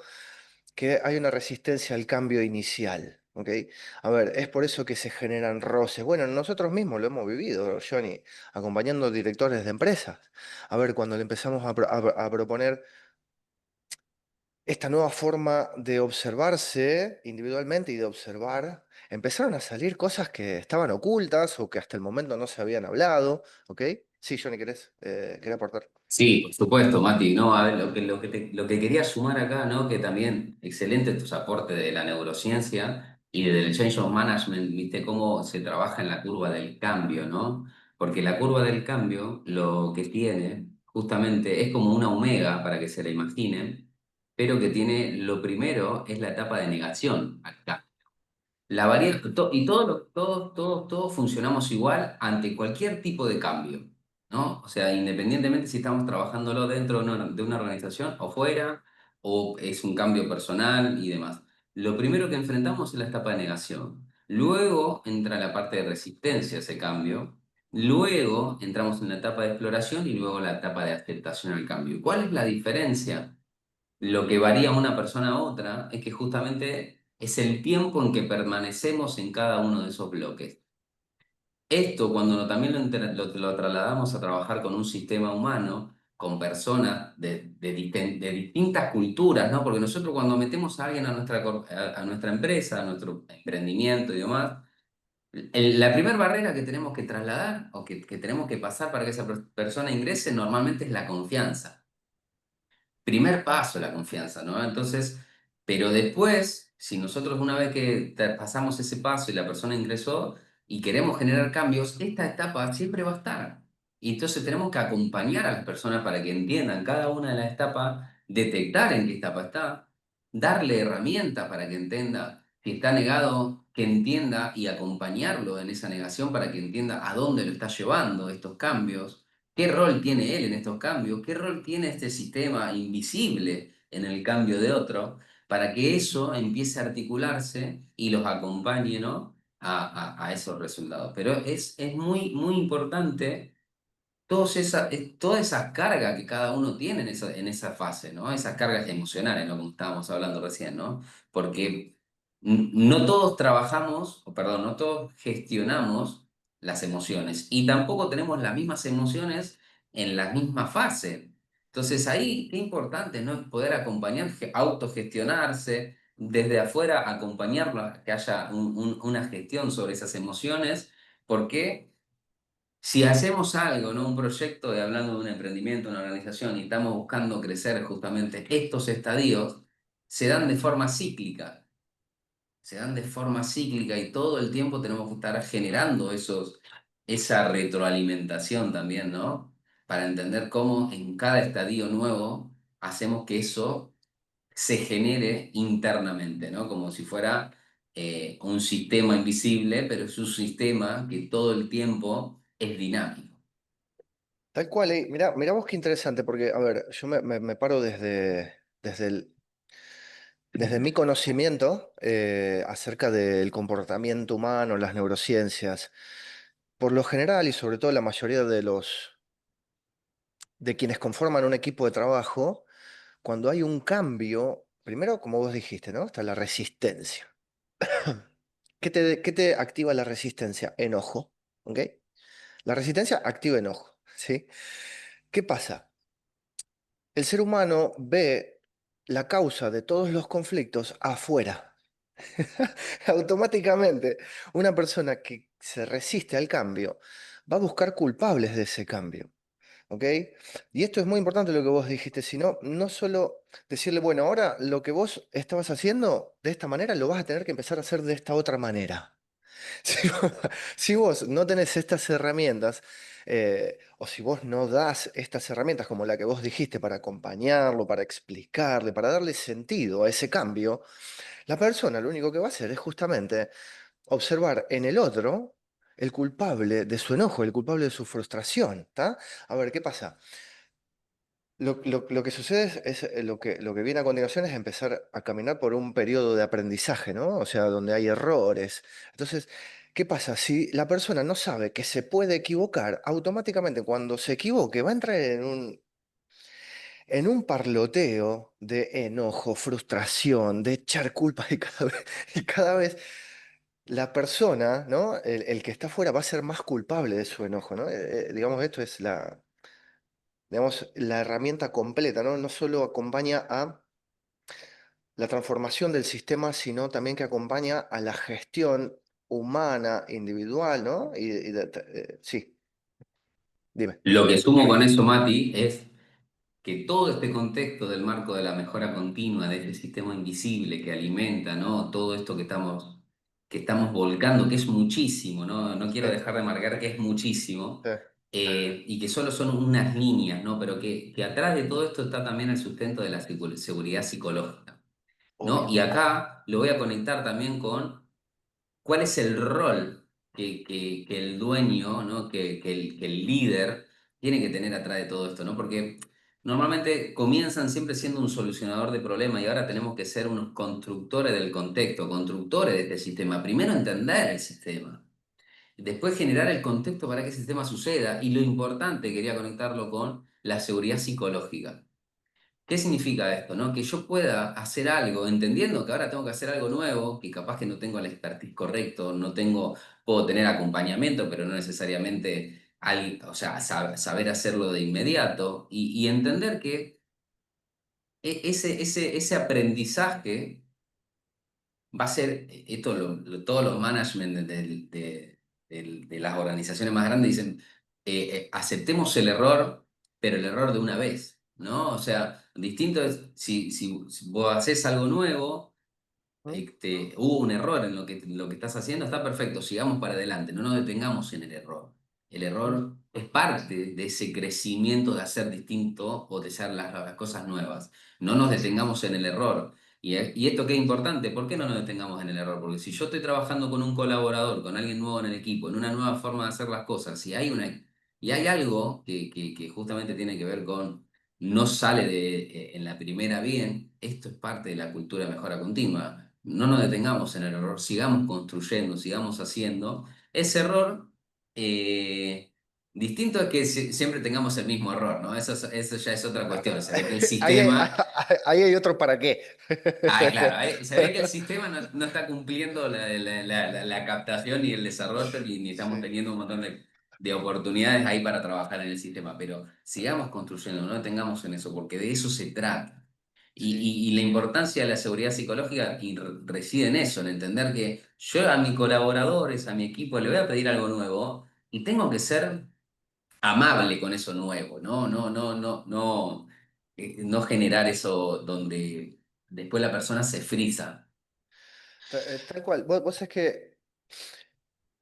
que hay una resistencia al cambio inicial. ¿Ok? A ver, es por eso que se generan roces. Bueno, nosotros mismos lo hemos vivido, Johnny, acompañando directores de empresas. A ver, cuando le empezamos a proponer esta nueva forma de observarse individualmente y de observar, empezaron a salir cosas que estaban ocultas o que hasta el momento no se habían hablado. ¿Ok? Sí, Johnny, ¿querés aportar? Sí, por supuesto, Mati, ¿no? A ver, lo que quería sumar acá, ¿no? Que también, excelente tus aportes de la neurociencia y del change of management, viste cómo se trabaja en la curva del cambio, ¿no? Porque la curva del cambio lo que tiene, justamente, es como una omega, para que se la imaginen, pero que tiene, lo primero es la etapa de negación acá. Y todos funcionamos igual ante cualquier tipo de cambio, ¿no? O sea, independientemente si estamos trabajándolo dentro de una organización o fuera, o es un cambio personal y demás. Lo primero que enfrentamos es la etapa de negación. Luego entra la parte de resistencia a ese cambio. Luego entramos en la etapa de exploración y luego la etapa de aceptación al cambio. ¿Cuál es la diferencia? Lo que varía una persona a otra es que justamente es el tiempo en que permanecemos en cada uno de esos bloques. Esto, cuando también lo trasladamos a trabajar con un sistema humano, con personas de distintas culturas, ¿no? Porque nosotros cuando metemos a alguien a nuestra empresa, a nuestro emprendimiento y demás, la primera barrera que tenemos que trasladar o que tenemos que pasar para que esa persona ingrese normalmente es la confianza. Primer paso, la confianza, ¿no? Entonces, pero después, si nosotros una vez que pasamos ese paso y la persona ingresó y queremos generar cambios, esta etapa siempre va a estar. Y entonces tenemos que acompañar a las personas para que entiendan cada una de las etapas, detectar en qué etapa está, darle herramientas para que entienda si está negado, que entienda y acompañarlo en esa negación para que entienda a dónde lo está llevando estos cambios. ¿Qué rol tiene él en estos cambios? ¿Qué rol tiene este sistema invisible en el cambio de otro? Para que eso empiece a articularse y los acompañe, ¿no? a esos resultados. Pero es muy, muy importante toda esa carga que cada uno tiene en esa fase, ¿no? Esas cargas emocionales, ¿no? Como estábamos hablando recién, ¿no? Porque no todos trabajamos, o perdón, no todos gestionamos las emociones y tampoco tenemos las mismas emociones en la misma fase. Entonces ahí, qué importante, ¿no? Poder acompañar, autogestionarse, desde afuera acompañarlo, a que haya una gestión sobre esas emociones, porque si hacemos algo, ¿no? Un proyecto, y hablando de un emprendimiento, una organización, y estamos buscando crecer justamente estos estadios, se dan de forma cíclica. Se dan de forma cíclica y todo el tiempo tenemos que estar generando esa retroalimentación también, ¿no? Para entender cómo en cada estadio nuevo hacemos que eso se genere internamente, ¿no? Como si fuera un sistema invisible, pero es un sistema que todo el tiempo es dinámico. Tal cual, mirá, mirá vos qué interesante, porque, a ver, yo me paro desde mi conocimiento acerca del comportamiento humano, las neurociencias. Por lo general, y sobre todo la mayoría de quienes conforman un equipo de trabajo, cuando hay un cambio, primero, como vos dijiste, ¿no? Está la resistencia. ¿Qué te activa la resistencia? Enojo, ¿ok? La resistencia activa enojo, ¿sí? ¿Qué pasa? El ser humano ve la causa de todos los conflictos afuera. Automáticamente, una persona que se resiste al cambio va a buscar culpables de ese cambio. ¿Ok? Y esto es muy importante lo que vos dijiste, sino no solo decirle, bueno, ahora lo que vos estabas haciendo de esta manera lo vas a tener que empezar a hacer de esta otra manera. Si vos no tenés estas herramientas, o si vos no das estas herramientas como la que vos dijiste para acompañarlo, para explicarle, para darle sentido a ese cambio, la persona lo único que va a hacer es justamente observar en el otro el culpable de su enojo, el culpable de su frustración, ¿está? A ver, ¿qué pasa? Lo que sucede lo que viene a continuación es empezar a caminar por un periodo de aprendizaje, ¿no? O sea, donde hay errores. Entonces, ¿qué pasa? Si la persona no sabe que se puede equivocar, automáticamente cuando se equivoque va a entrar en un parloteo de enojo, frustración, de echar culpa y cada vez la persona, ¿no? El que está afuera va a ser más culpable de su enojo, ¿no? Digamos, esto es digamos, la herramienta completa, ¿no? No solo acompaña a la transformación del sistema, sino también que acompaña a la gestión humana, individual, ¿no? Sí, dime. Lo que sumo con eso, Mati, es que todo este contexto del marco de la mejora continua, de este sistema invisible que alimenta, ¿no? Todo esto que estamos volcando, que es muchísimo, ¿no? No quiero Sí, dejar de marcar que es muchísimo, sí. y que solo son unas líneas, ¿no? Pero que atrás de todo esto está también el sustento de la seguridad psicológica, ¿no? Obvio. Y acá lo voy a conectar también con cuál es el rol que el dueño, ¿no? Que el líder tiene que tener atrás de todo esto, ¿no? Porque normalmente comienzan siempre siendo un solucionador de problemas y ahora tenemos que ser unos constructores del contexto, constructores de este sistema. Primero entender el sistema, después generar el contexto para que ese sistema suceda y lo importante, quería conectarlo con la seguridad psicológica. ¿Qué significa esto, no? Que yo pueda hacer algo, entendiendo que ahora tengo que hacer algo nuevo, que capaz que no tengo el expertise correcto, no tengo, puedo tener acompañamiento, pero no necesariamente o sea, saber hacerlo de inmediato, y entender que ese aprendizaje va a ser, esto todos los management de las organizaciones más grandes dicen, aceptemos el error, pero el error de una vez, ¿no? O sea, distinto es si vos haces algo nuevo, ¿Mm? hubo un error en lo que estás haciendo, está perfecto, sigamos para adelante, no nos detengamos en el error. El ¿Mm? error es parte de ese crecimiento de hacer distinto o de hacer las cosas nuevas. No nos detengamos en el error. Y esto que es importante, ¿por qué no nos detengamos en el error? Porque si yo estoy trabajando con un colaborador, con alguien nuevo en el equipo, en una nueva forma de hacer las cosas, y hay algo que justamente tiene que ver con no sale en la primera bien, esto es parte de la cultura de mejora continua. No nos detengamos en el error, sigamos construyendo, sigamos haciendo. Ese error, eh, Distinto es que siempre tengamos el mismo error, ¿no? Eso ya es otra cuestión. Se ve que el Ahí hay, sistema. ahí hay otro para qué. Ah, claro, se ve que el sistema no está cumpliendo la captación y el desarrollo, ni estamos Sí, teniendo un montón de oportunidades ahí para trabajar en el sistema, pero sigamos construyendo, no tengamos en eso, porque de eso se trata. sí. Y la importancia de la seguridad psicológica reside en eso, en entender que yo a mis colaboradores, a mi equipo, le voy a pedir algo nuevo y tengo que ser amable con eso nuevo, ¿no? No generar eso donde después la persona se frisa. Tal cual. Vos sabés que,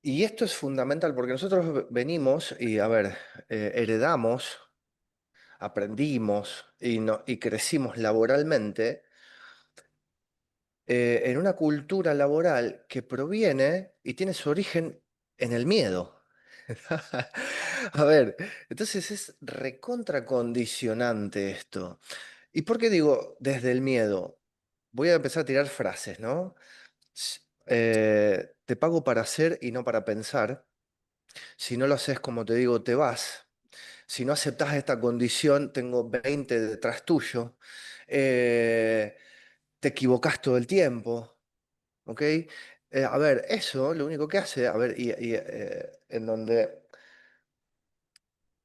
y esto es fundamental porque nosotros venimos y, a ver, heredamos, aprendimos y, y crecimos laboralmente en una cultura laboral que proviene y tiene su origen en el miedo. A ver, entonces es recontracondicionante esto. ¿Y por qué digo desde el miedo? Voy a empezar a tirar frases, ¿no? Te pago para hacer y no para pensar. Si no lo haces como te digo, te vas. Si no aceptas esta condición, tengo 20 detrás tuyo. Eh, te equivocas todo el tiempo. ¿Ok? A ver, eso lo único que hace, a ver, en donde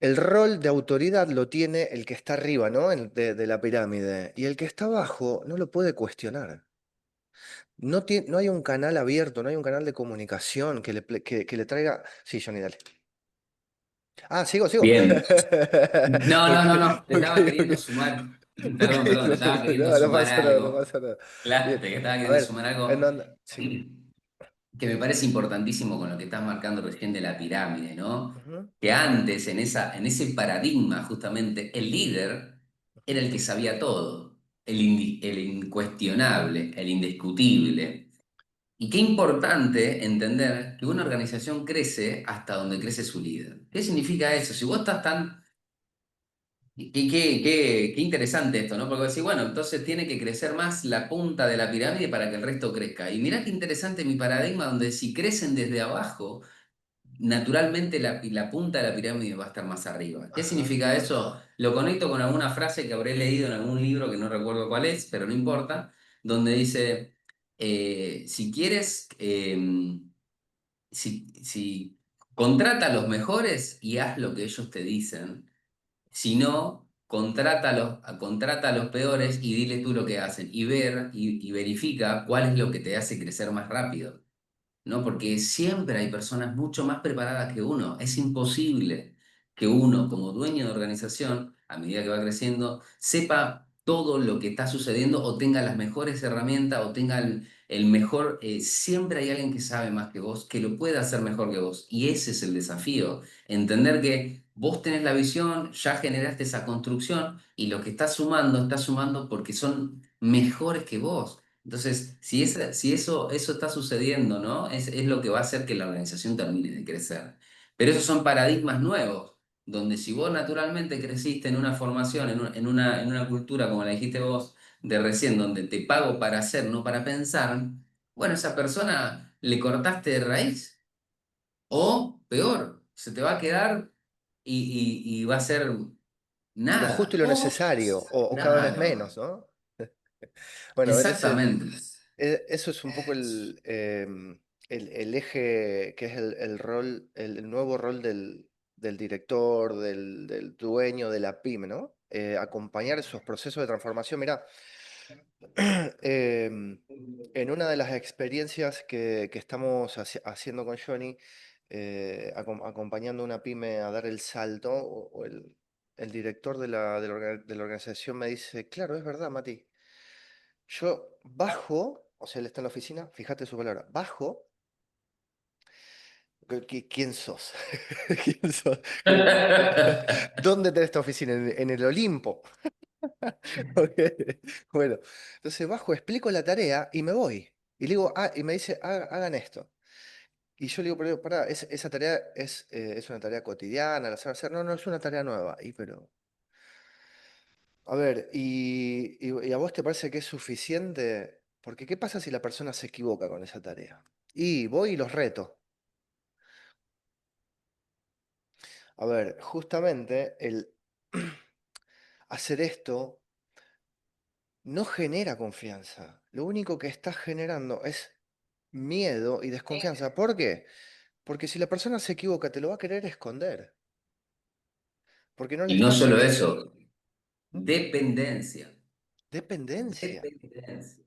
el rol de autoridad lo tiene el que está arriba, ¿no? De la pirámide. Y el que está abajo no lo puede cuestionar. No hay un canal abierto, no hay un canal de comunicación que le traiga. Sí, Johnny, dale. Ah, sigo, sigo. Bien. No, Ok, no, no, no. Te ok, estaba ok. queriendo sumar. Ok, Perdón, perdón, te estaba queriendo no, no sumar pasa nada, no algo. pasa nada. Claro, Bien. te estaba A queriendo ver, sumar en algo donde. Sí. que me parece importantísimo con lo que estás marcando recién de la pirámide, ¿no? Ujú, Que antes, en ese paradigma, justamente, el líder era ujú. el que sabía todo, el incuestionable, el indiscutible. Y qué importante entender que una organización crece hasta donde crece su líder. ¿Qué significa eso? Si vos estás tan... qué interesante esto, ¿no? Porque decís, bueno, entonces tiene que crecer más la punta de la pirámide para que el resto crezca. Y mirá qué interesante mi paradigma, donde si crecen desde abajo, naturalmente la punta de la pirámide va a estar más arriba. ¿Qué Ajá, significa eso? ajá. Lo conecto con alguna frase que habré leído en algún libro que no recuerdo cuál es, pero no importa, donde dice, si quieres, si contrata a los mejores y haz lo que ellos te dicen, si no, contrata a los peores y dile tú lo que hacen y y verifica cuál es lo que te hace crecer más rápido. ¿No? Porque siempre hay personas mucho más preparadas que uno. Es imposible que uno, como dueño de organización, a medida que va creciendo, sepa todo lo que está sucediendo o tenga las mejores herramientas o tenga el mejor... siempre hay alguien que sabe más que vos, que lo puede hacer mejor que vos. Y ese es el desafío. Entender que vos tenés la visión, ya generaste esa construcción y lo que estás sumando porque son mejores que vos. Entonces, si eso está sucediendo, ¿no? Es lo que va a hacer que la organización termine de crecer. Pero esos son paradigmas nuevos, donde si vos naturalmente creciste en una formación, en una cultura, como la dijiste vos, de recién, donde te pago para hacer, no para pensar, bueno, esa persona le cortaste de raíz. O peor, se te va a quedar y va a ser Lo justo y nada. lo O, necesario, o cada vez menos, claro, ¿no? Bueno, a ver, exactamente. eso es un poco el eje que es el rol, el nuevo rol del director, del dueño de la pyme, ¿no? Acompañar esos procesos de transformación. Mirá, en una de las experiencias que estamos haciendo con Johnny, acompañando a una pyme a dar el salto, o el director de la organización me dice, claro, es verdad, Mati. Yo bajo, o sea, él está en la oficina, fíjate su palabra, bajo, ¿quién sos? ¿Quién sos? ¿Dónde tenés esta oficina? En el Olimpo. Ok. Bueno, entonces bajo, explico la tarea y me voy. Y le digo, y me dice, Hagan esto". Y yo le digo, pero pará, esa tarea es una tarea cotidiana, la saben hacer. No, no, es una tarea nueva. A ver, ¿y a vos te parece que es suficiente? Porque ¿qué pasa si la persona se equivoca con esa tarea? Y voy y los reto. A ver, justamente el hacer esto no genera confianza. Lo único que está generando es miedo y desconfianza. ¿Por qué? Porque si la persona se equivoca, te lo va a querer esconder, porque no le Y no estás... solo eso, ¿Mm? dependencia. Dependencia. Dependencia.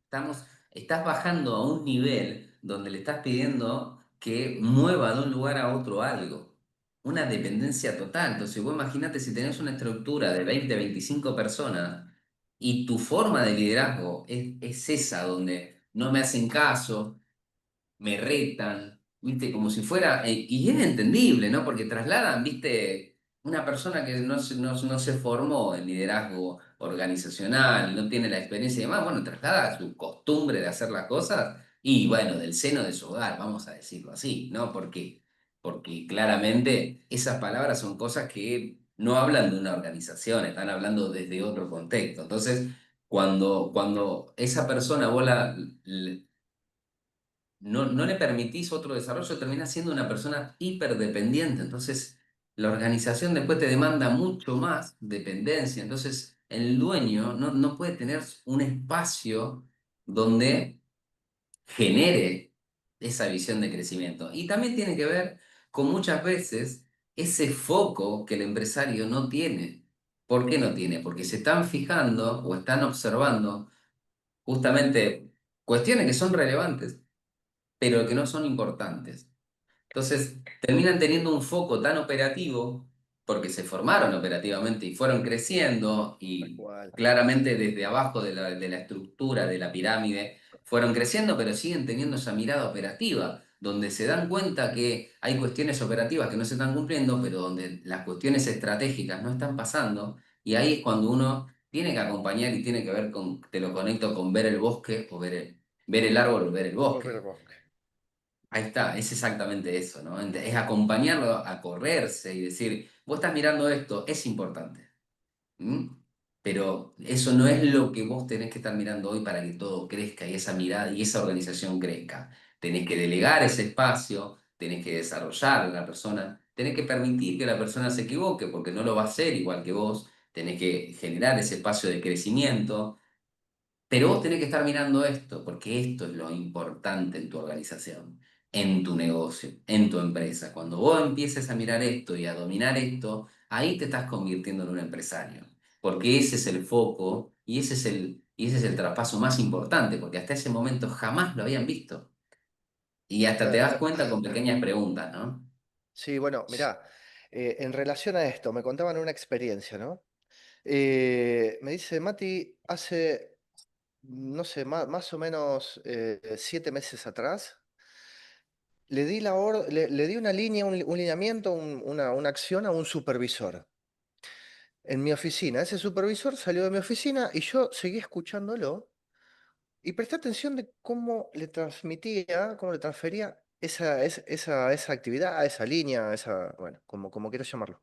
Estás bajando a un nivel donde le estás pidiendo que mueva de un lugar a otro algo. Una dependencia total. Entonces, vos imaginate si tenés una estructura de 20 25 personas y tu forma de liderazgo es esa, donde no me hacen caso, me retan, ¿viste? Como si fuera, y es entendible, ¿no? Porque trasladan, ¿viste? Una persona que no se formó en liderazgo organizacional, no tiene la experiencia y demás, bueno, traslada su costumbre de hacer las cosas y, bueno, del seno de su hogar, vamos a decirlo así, ¿no? Porque claramente esas palabras son cosas que no hablan de una organización, están hablando desde otro contexto. Entonces, cuando esa persona vos no le permitís otro desarrollo, terminás siendo una persona hiperdependiente. Entonces, la organización después te demanda mucho más dependencia. Entonces, el dueño no puede tener un espacio donde genere esa visión de crecimiento. Y también tiene que ver con muchas veces ese foco que el empresario no tiene. ¿Por qué no tiene? Porque se están fijando o están observando justamente cuestiones que son relevantes pero que no son importantes. Entonces, terminan teniendo un foco tan operativo porque se formaron operativamente y fueron creciendo Tal y cual. claramente desde abajo de la estructura de la pirámide fueron creciendo, pero siguen teniendo esa mirada operativa, donde se dan cuenta que hay cuestiones operativas que no se están cumpliendo, pero donde las cuestiones estratégicas no están pasando, y ahí es cuando uno tiene que acompañar y tiene que ver con, te lo conecto con ver el bosque o ver el árbol o ver el Volver al bosque. bosque. Ahí está, es exactamente eso, ¿no? Es acompañarlo a correrse y decir, vos estás mirando esto, es importante, ¿m? Pero eso no es lo que vos tenés que estar mirando hoy para que todo crezca y esa mirada y esa organización crezca. Tenés que delegar ese espacio, tenés que desarrollar a la persona, tenés que permitir que la persona se equivoque porque no lo va a hacer igual que vos, tenés que generar ese espacio de crecimiento, pero vos tenés que estar mirando esto, porque esto es lo importante en tu organización, en tu negocio, en tu empresa. Cuando vos empieces a mirar esto y a dominar esto, ahí te estás convirtiendo en un empresario, porque ese es el foco y ese es el traspaso más importante, porque hasta ese momento jamás lo habían visto. Y hasta te Claro. das cuenta con pequeñas preguntas, ¿no? Sí, bueno, mirá, en relación a esto, me contaban una experiencia, ¿no? Me dice, Mati, hace, no sé, más o menos 7 meses atrás, le di una línea, un lineamiento, una acción a un supervisor en mi oficina. Ese supervisor salió de mi oficina y yo seguí escuchándolo y presté atención de cómo le transmitía, cómo le transfería esa actividad, a esa línea, bueno, como quieras llamarlo.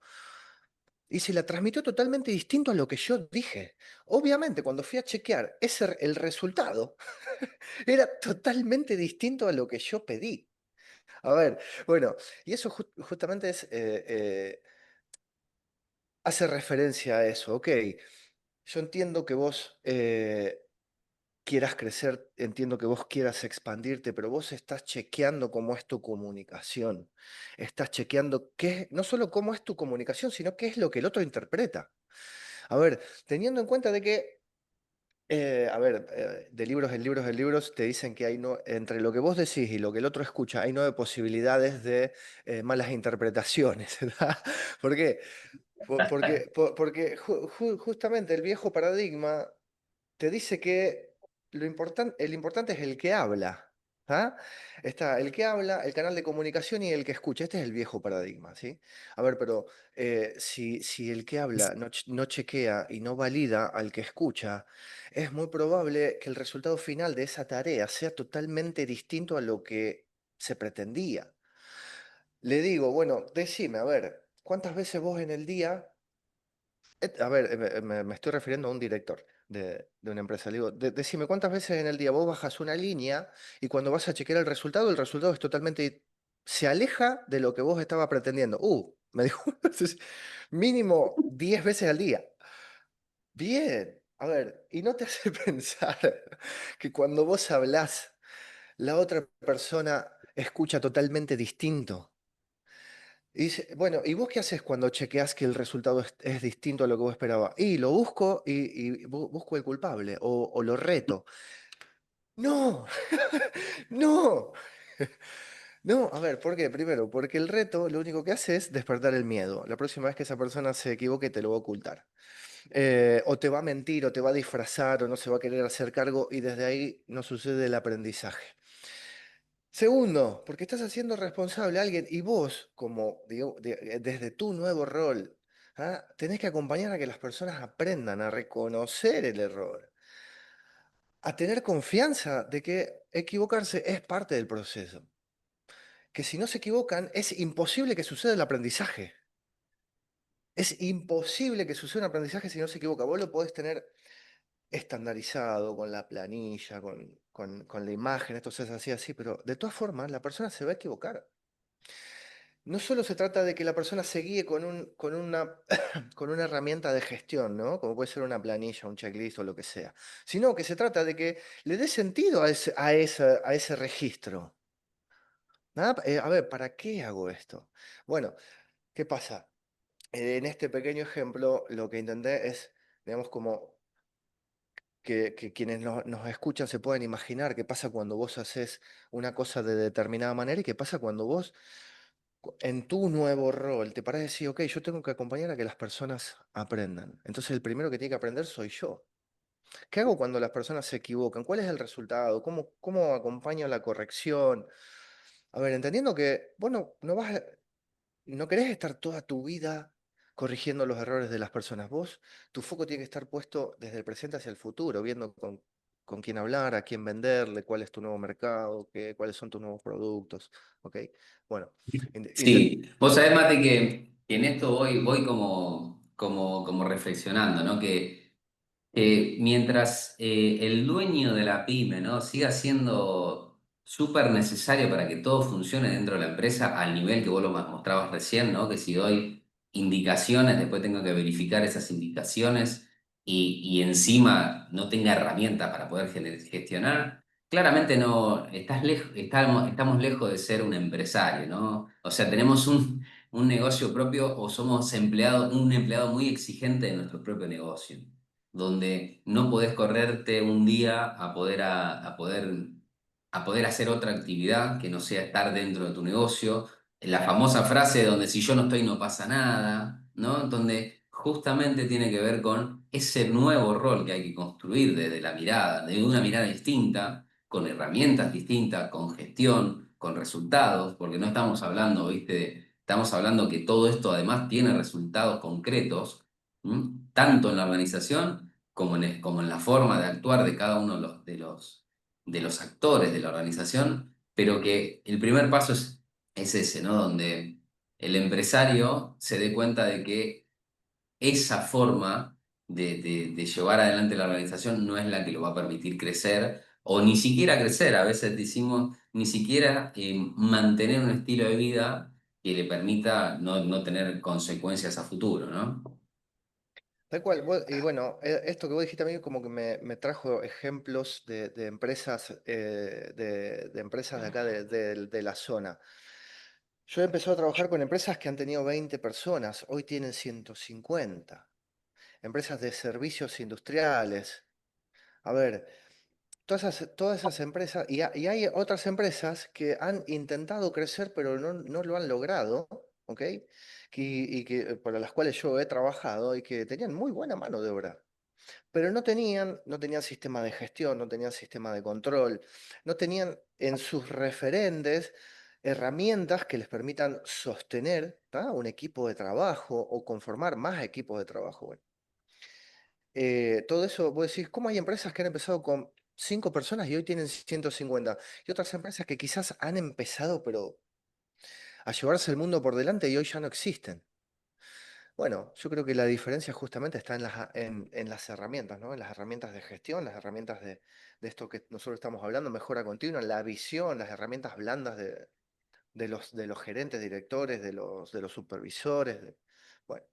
Y se la transmitió totalmente distinto a lo que yo dije. Obviamente, cuando fui a chequear el resultado, era totalmente distinto a lo que yo pedí. A ver, bueno, y eso justamente hace referencia a eso. Ok, yo entiendo que vos quieras crecer, entiendo que vos quieras expandirte, pero vos estás chequeando cómo es tu comunicación. Estás chequeando no solo cómo es tu comunicación, sino qué es lo que el otro interpreta. A ver, teniendo en cuenta de que, a ver, de libros en libros en libros te dicen que hay entre lo que vos decís y lo que el otro escucha, hay 9 posibilidades de malas interpretaciones, ¿verdad? ¿Por qué? Porque justamente el viejo paradigma te dice que el importante es el que habla. ¿Ah? Está el que habla, el canal de comunicación y el que escucha. Este es el viejo paradigma, ¿sí? A ver, pero si el que habla no chequea y no valida al que escucha, es muy probable que el resultado final de esa tarea sea totalmente distinto a lo que se pretendía. Le digo, bueno, decime, a ver, ¿cuántas veces vos en el día a ver, me estoy refiriendo a un director de una empresa. Le digo, decime cuántas veces en el día vos bajas una línea y cuando vas a chequear el resultado es totalmente, se aleja de lo que vos estabas pretendiendo. Me dijo, entonces, mínimo 10 veces al día. Bien, a ver, ¿y no te hace pensar que cuando vos hablás, la otra persona escucha totalmente distinto? Y dice, bueno, ¿y vos qué haces cuando chequeás que el resultado es distinto a lo que vos esperabas? Y lo busco y busco el culpable o lo reto. No, no, no. A ver, ¿por qué? Primero, porque el reto lo único que hace es despertar el miedo. La próxima vez que esa persona se equivoque, te lo va a ocultar. O te va a mentir, o te va a disfrazar, o no se va a querer hacer cargo, y desde ahí no sucede el aprendizaje. Segundo, porque estás haciendo responsable a alguien y vos, como digo, desde tu nuevo rol, tenés que acompañar a que las personas aprendan a reconocer el error, a tener confianza de que equivocarse es parte del proceso, que si no se equivocan es imposible que suceda el aprendizaje. Es imposible que suceda un aprendizaje si no se equivoca. Vos lo podés tener estandarizado con la planilla, con la imagen, esto se hace así, así, pero de todas formas la persona se va a equivocar. No solo se trata de que la persona se guíe con una herramienta de gestión, ¿no? Como puede ser una planilla, un checklist o lo que sea, sino que se trata de que le dé sentido a ese registro. A ver, ¿para qué hago esto? Bueno, ¿qué pasa? En este pequeño ejemplo, lo que intenté es, digamos, como que quienes nos escuchan se pueden imaginar qué pasa cuando vos haces una cosa de determinada manera y qué pasa cuando vos, en tu nuevo rol, te parás y decís, ok, yo tengo que acompañar a que las personas aprendan. Entonces el primero que tiene que aprender soy yo. ¿Qué hago cuando las personas se equivocan? ¿Cuál es el resultado? ¿Cómo acompaño la corrección? A ver, entendiendo que, bueno, no querés estar toda tu vida corrigiendo los errores de las personas. Vos, tu foco tiene que estar puesto desde el presente hacia el futuro, viendo con quién hablar, a quién venderle, cuál es tu nuevo mercado, cuáles son tus nuevos productos. ¿Ok? Bueno, Sí, vos sabés, Mate, que en esto voy como reflexionando, ¿no? Que mientras el dueño de la pyme, ¿no? siga siendo súper necesario para que todo funcione dentro de la empresa al nivel que vos lo mostrabas recién, ¿no? Que si doy indicaciones, después tengo que verificar esas indicaciones y encima no tenga herramienta para poder gestionar. Claramente no, estamos lejos de ser un empresario, ¿no? O sea, tenemos un negocio propio o somos un empleado muy exigente de nuestro propio negocio donde no podés correrte un día a poder hacer otra actividad que no sea estar dentro de tu negocio. La famosa frase donde si yo no estoy no pasa nada, ¿no? Donde justamente tiene que ver con ese nuevo rol que hay que construir desde la mirada, de una mirada distinta, con herramientas distintas, con gestión, con resultados, porque no estamos hablando, ¿viste? Estamos hablando que todo esto además tiene resultados concretos. Tanto en la organización como en la forma de actuar de cada uno de los actores de la organización, pero que el primer paso es ese, ¿no? Donde el empresario se dé cuenta de que esa forma de llevar adelante la organización no es la que lo va a permitir crecer o ni siquiera crecer. A veces decimos ni siquiera mantener un estilo de vida que le permita no tener consecuencias a futuro, ¿no? Tal cual. Y bueno, esto que vos dijiste a mí como que me trajo ejemplos de empresas, de empresas de acá de la zona. Yo he empezado a trabajar con empresas que han tenido 20 personas, hoy tienen 150. Empresas de servicios industriales. A ver, todas esas empresas, y hay otras empresas que han intentado crecer, pero no lo han logrado, ¿ok? Para las cuales yo he trabajado y que tenían muy buena mano de obra, pero no tenían sistema de gestión, no tenían sistema de control, no tenían en sus referentes herramientas que les permitan sostener, ¿tá? Un equipo de trabajo o conformar más equipos de trabajo. Bueno, todo eso, vos decís, ¿cómo hay empresas que han empezado con 5 personas y hoy tienen 150? Y otras empresas que quizás han empezado, pero a llevarse el mundo por delante y hoy ya no existen. Bueno, yo creo que la diferencia justamente está en las herramientas, ¿no? En las herramientas de gestión, las herramientas de esto que nosotros estamos hablando, mejora continua, la visión, las herramientas blandas de los gerentes, directores, de los supervisores. Bueno,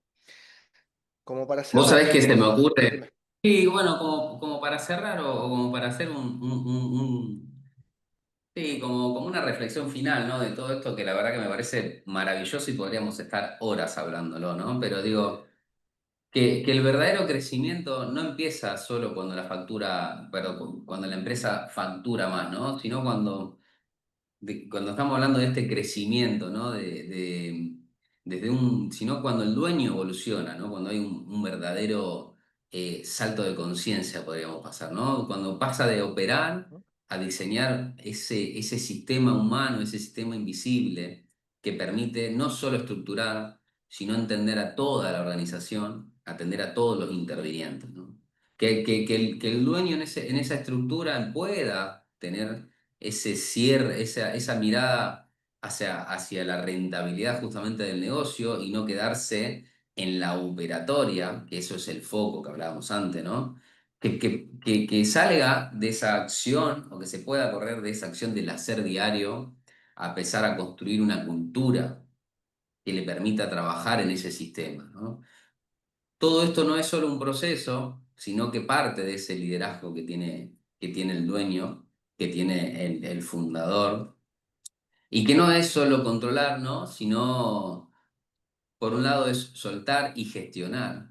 como para Vos sabés cerrar, que se me ocurre, dime. y bueno, como para cerrar o como para hacer sí, como una reflexión final, ¿no? De todo esto que la verdad que me parece maravilloso y podríamos estar horas hablándolo, ¿no? Pero digo, que el verdadero crecimiento no empieza solo cuando la factura, perdón, cuando la empresa factura más, ¿no? Sino cuando estamos hablando de este crecimiento, ¿no? Desde sino cuando el dueño evoluciona, ¿no? Cuando hay un verdadero salto de conciencia, podríamos pasar, ¿no? Cuando pasa de operar a diseñar ese sistema humano, ese sistema invisible que permite no solo estructurar, sino entender a toda la organización, atender a todos los intervinientes, ¿no? Que el dueño en esa estructura pueda tener ese cierre, esa mirada hacia la rentabilidad justamente del negocio y no quedarse en la operatoria, que eso es el foco que hablábamos antes, ¿no? Que salga de esa acción o que se pueda correr de esa acción del hacer diario a empezar a construir una cultura que le permita trabajar en ese sistema, ¿no? Todo esto no es solo un proceso, sino que parte de ese liderazgo que tiene el dueño, que tiene el fundador, y que no es solo controlar, ¿no? Sino, por un lado, es soltar y gestionar.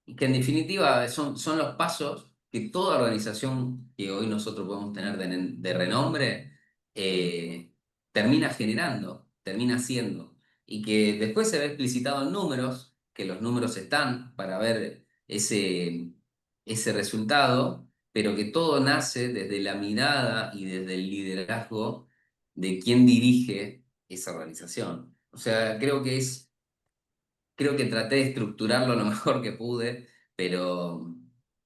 Y que en definitiva son los pasos que toda organización que hoy nosotros podemos tener de renombre eh, termina generando, termina haciendo. Y que después se ve explicitado en números, que los números están para ver ese resultado, pero que todo nace desde la mirada y desde el liderazgo de quien dirige esa organización. O sea, creo que traté de estructurarlo lo mejor que pude, pero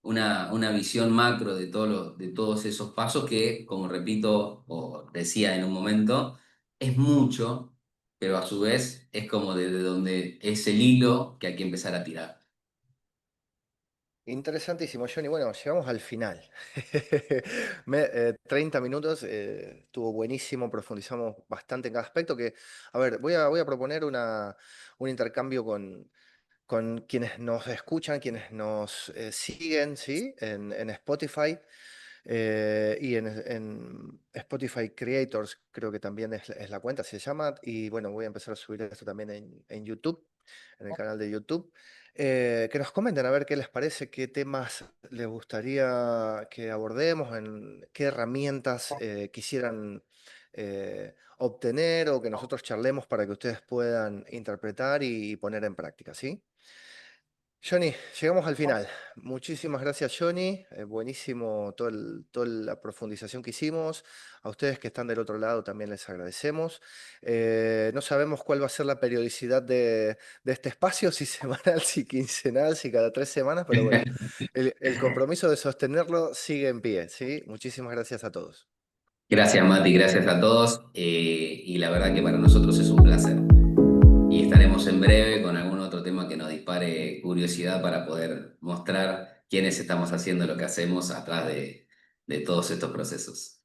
una visión macro de todos esos pasos que, como repito o decía en un momento, es mucho, pero a su vez es como desde donde es el hilo que hay que empezar a tirar. Interesantísimo, Johnny. Bueno, llegamos al final. 30 minutos, estuvo buenísimo, profundizamos bastante en cada aspecto. Que, a ver, voy a proponer un intercambio con quienes nos escuchan, quienes nos siguen, ¿sí? En Spotify. Y en Spotify Creators creo que también es la cuenta, se llama. Y bueno, voy a empezar a subir esto también en YouTube, en el canal de YouTube. Que nos comenten a ver qué les parece, qué temas les gustaría que abordemos, qué herramientas quisieran obtener o que nosotros charlemos para que ustedes puedan interpretar y poner en práctica, ¿sí? Johnny, llegamos al final. Muchísimas gracias, Johnny. Buenísimo toda la profundización que hicimos. A ustedes que están del otro lado también les agradecemos. No sabemos cuál va a ser la periodicidad de este espacio, si semanal, si quincenal, si cada 3 semanas, pero bueno, el compromiso de sostenerlo sigue en pie, ¿sí? Muchísimas gracias a todos. Gracias, Mati, gracias a todos. Y la verdad que para nosotros es un placer. Y estaremos en breve con algún otro tema que nos dispare curiosidad para poder mostrar quiénes estamos haciendo lo que hacemos atrás de todos estos procesos.